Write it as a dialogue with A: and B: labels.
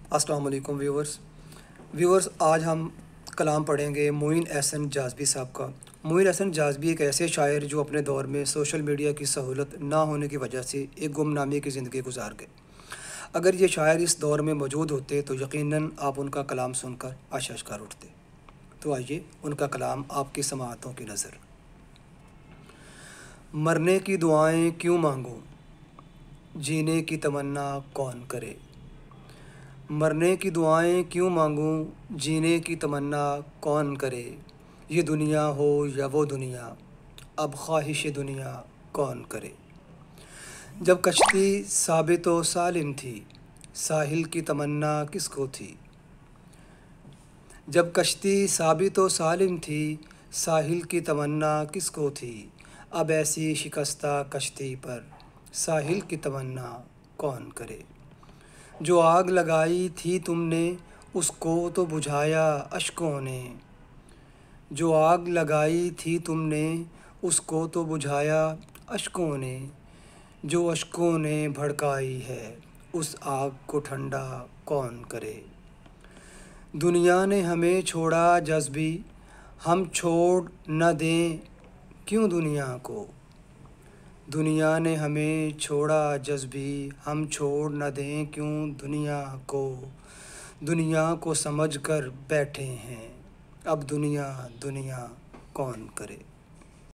A: السلام علیکم ویورز آج ہم کلام پڑھیں گے معین احسن جازبی صاحب کا۔ معین احسن جازبی ایک ایسے شاعر جو اپنے دور میں سوشل میڈیا کی سہولت نہ ہونے کی وجہ سے ایک گمنامی کی زندگی گزار گئے۔ اگر یہ شاعر اس دور میں موجود ہوتے تو یقیناً آپ ان کا کلام سن کر اشکار اٹھتے۔ تو آئیے ان کا کلام آپ کی سماعتوں کی نظر۔ مرنے کی دعائیں کیوں مانگوں، جینے کی تمنا کون کرے۔ مرنے کی دعائیں کیوں مانگوں، جینے کی تمنا کون کرے۔ یہ دنیا ہو یا وہ دنیا، اب خواہش دنیا کون کرے۔ جب کشتی ثابت و سالم تھی، ساحل کی تمنا کس کو تھی۔ جب کشتی ثابت و سالم تھی، ساحل کی تمنا کس کو تھی۔ اب ایسی شکستہ کشتی پر ساحل کی تمنا کون کرے۔ جو آگ لگائی تھی تم نے، اس کو تو بجھایا اشکوں نے۔ جو آگ لگائی تھی تم نے، اس کو تو بجھایا اشکوں نے۔ جو اشکوں نے بھڑکائی ہے، اس آگ کو ٹھنڈا کون کرے۔ دنیا نے ہمیں چھوڑا جذبی، ہم چھوڑ نہ دیں کیوں دنیا کو۔ دنیا نے ہمیں چھوڑا جذبی، ہم چھوڑ نہ دیں کیوں دنیا کو۔ دنیا کو سمجھ کر بیٹھے ہیں، اب دنیا دنیا کون کرے۔